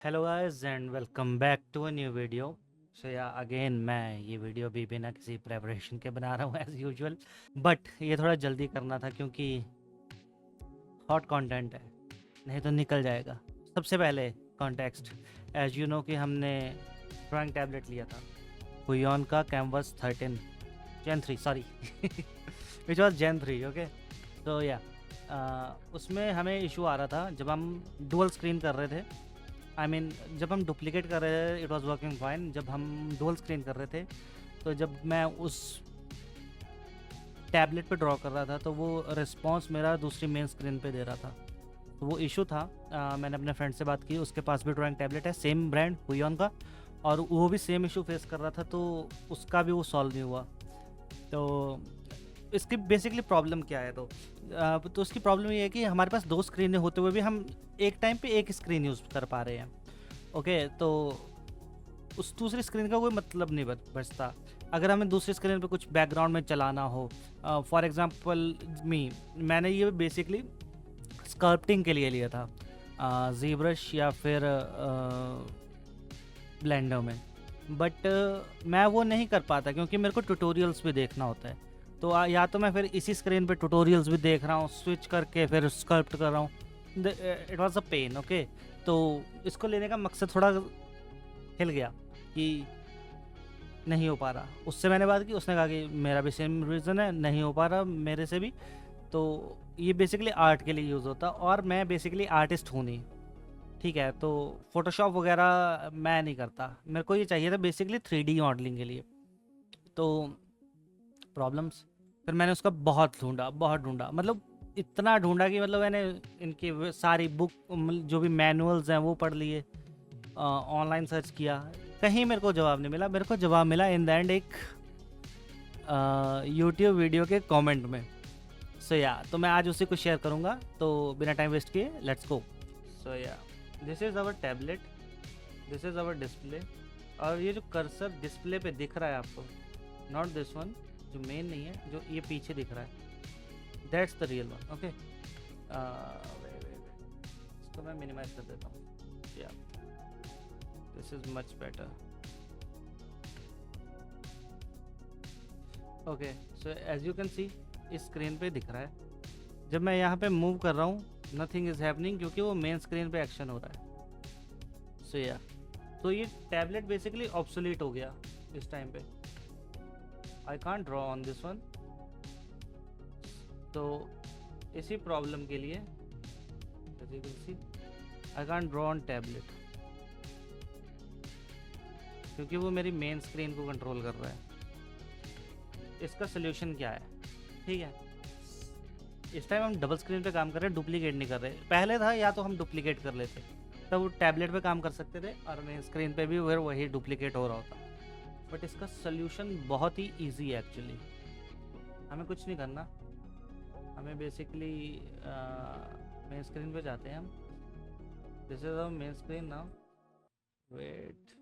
Hello guys and welcome back to a new video. So yeah again मैं ये video भी बिना किसी प्रेपरेशन के बना रहा हूँ एज यूजुअल। बट ये थोड़ा जल्दी करना था क्योंकि हॉट कंटेंट है, नहीं तो निकल जाएगा। सबसे पहले कॉन्टेक्स्ट, एज यू नो कि हमने ड्राइंग टैबलेट लिया था हुयॉन का Kamvas 13 gen 3 sorry which was gen 3। Okay, तो या उसमें हमें इशू आ रहा था जब हम डुअल स्क्रीन कर रहे थे। जब हम डुप्लीकेट कर रहे थे इट वाज वर्किंग फाइन। जब हम डुअल स्क्रीन कर रहे थे तो जब मैं उस टैबलेट पे ड्रॉ कर रहा था तो वो रिस्पॉन्स मेरा दूसरी मेन स्क्रीन पे दे रहा था। तो वो इशू था। मैंने अपने फ्रेंड से बात की, उसके पास भी ड्राइंग टैबलेट है सेम ब्रांड हुयॉन का, और वो भी सेम इशू फेस कर रहा था, तो उसका भी वो सॉल्व नहीं हुआ। तो इसकी बेसिकली प्रॉब्लम क्या है? तो उसकी प्रॉब्लम ये है कि हमारे पास दो स्क्रीनें होते हुए भी हम एक टाइम पे एक स्क्रीन यूज़ कर पा रहे हैं। ओके, तो उस दूसरी स्क्रीन का कोई मतलब नहीं बचता अगर हमें दूसरी स्क्रीन पे कुछ बैकग्राउंड में चलाना हो। फॉर एग्जांपल मैंने ये बेसिकली स्कल्पटिंग के लिए लिया था जी ब्रश या फिर ब्लेंडर में। बट मैं वो नहीं कर पाता क्योंकि मेरे को ट्यूटोरियल्स भी देखना होता है। तो या तो मैं फिर इसी स्क्रीन पे ट्यूटोरियल्स भी देख रहा हूँ, स्विच करके फिर स्कल्प्ट कर रहा हूँ। It was a pen. Okay, तो इसको लेने का मकसद थोड़ा हिल गया कि नहीं हो पा रहा। उससे मैंने बात की, उसने कहा कि मेरा भी सेम रीज़न है, नहीं हो पा रहा मेरे से भी। तो ये बेसिकली आर्ट के लिए यूज़ होता, और मैं बेसिकली आर्टिस्ट हूँ नहीं। ठीक है, तो फोटोशॉप वगैरह मैं नहीं करता, मेरे को ये चाहिए था बेसिकली 3D मॉडलिंग के लिए। तो प्रॉब्लम्स, फिर मैंने उसका बहुत ढूंढा, मतलब इतना ढूंढा कि मतलब मैंने इनकी सारी बुक, जो भी मैनुअल्स हैं वो पढ़ लिए, ऑनलाइन सर्च किया, कहीं मेरे को जवाब नहीं मिला। मेरे को जवाब मिला इन द एंड एक यूट्यूब वीडियो के कमेंट में। सो या तो मैं आज उसी को शेयर करूँगा, तो बिना टाइम वेस्ट किए let's go. So yeah this is our tablet, this is our display. और ये जो कर्सर डिस्प्ले पे दिख रहा है आपको, नॉट दिस वन, जो मेन नहीं है, जो ये पीछे दिख रहा है, that's the real one. Okay, इसको मैं मिनिमाइज कर देता हूँ। Yeah this is much better. Okay, so as you can see इस स्क्रीन पे दिख रहा है। जब मैं यहाँ पे मूव कर रहा हूँ नथिंग इज़ हैपनिंग क्योंकि वो मेन स्क्रीन पे एक्शन हो रहा है। सो या तो ये टैबलेट बेसिकली ऑब्सोलीट हो गया इस टाइम पे। I can't draw on this one. तो इसी प्रॉब्लम के लिए I can't draw on tablet क्योंकि वो मेरी मेन स्क्रीन को कंट्रोल कर रहा है। इसका सोल्यूशन क्या है? ठीक है, इस टाइम हम डबल स्क्रीन पे काम कर रहे हैं, डुप्लीकेट नहीं कर रहे। पहले था या तो हम डुप्लीकेट कर लेते, तब वो टैबलेट पे काम कर सकते थे और मेन स्क्रीन पे भी फिर वही डुप्लीकेट हो रहा होता। बट इसका सोल्यूशन बहुत ही इजी है एक्चुअली। हमें कुछ नहीं करना, हमें बेसिकली मेन स्क्रीन पे जाते हैं हम। This is our main screen now. Wait,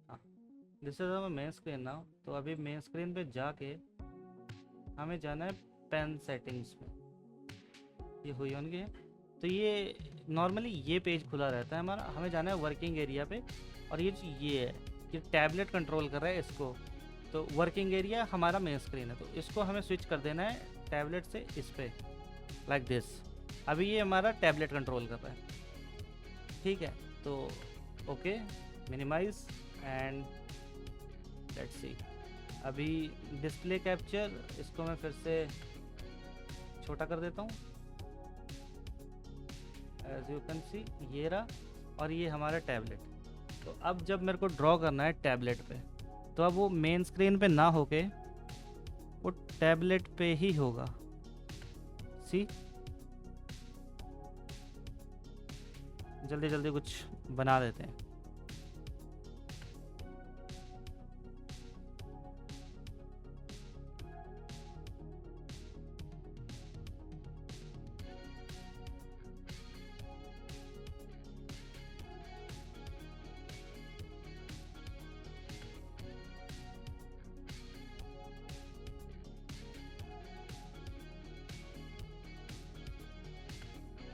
हाँ, this is our main screen now. तो अभी मेन स्क्रीन पे जाके हमें जाना है पेन सेटिंग्स में। ये हुई होंगे, तो ये नॉर्मली ये पेज खुला रहता है हमारा। हमें जाना है वर्किंग एरिया पे, और ये जो ये है, ये टैबलेट कंट्रोल कर रहा है इसको। तो वर्किंग एरिया हमारा मेन स्क्रीन है, तो इसको हमें स्विच कर देना है टैबलेट से इस पे, लाइक दिस। अभी ये हमारा टैबलेट कंट्रोल कर रहा है। ठीक है, तो okay, minimize and let's see. अभी डिस्प्ले कैप्चर, इसको मैं फिर से छोटा कर देता हूँ। एज यू कैन सी ये रहा, और ये हमारा टैबलेट। तो अब जब मेरे को ड्रॉ करना है टैबलेट पे, तो अब वो मेन स्क्रीन पे ना होके वो टैबलेट पे ही होगा। सी, जल्दी जल्दी कुछ बना देते हैं।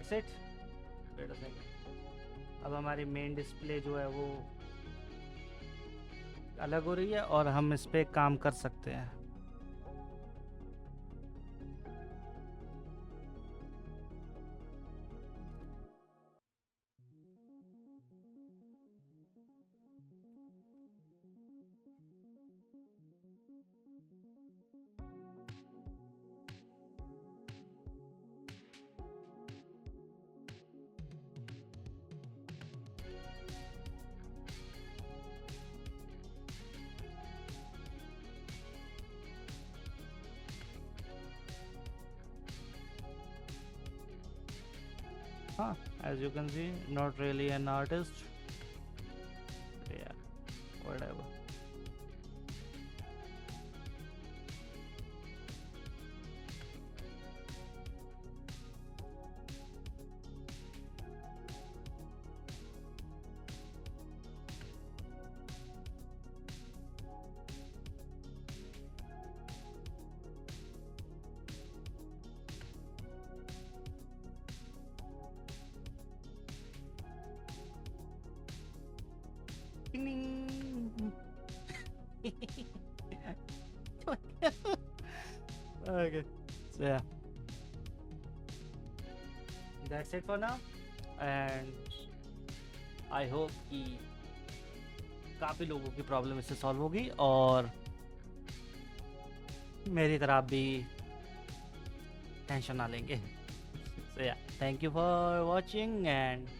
Set, wait a second. अब हमारी मेन डिस्प्ले जो है वो अलग हो रही है और हम इस पे काम कर सकते हैं। हाँ, as you can see, not really an artist. Yeah, whatever. Ding, ding. Okay, so yeah, that's it for now, and I hope कि काफ़ी लोगों की प्रॉब्लम इससे सॉल्व होगी और मेरी तरह आप भी टेंशन ना लेंगे। So yeah, thank you for watching and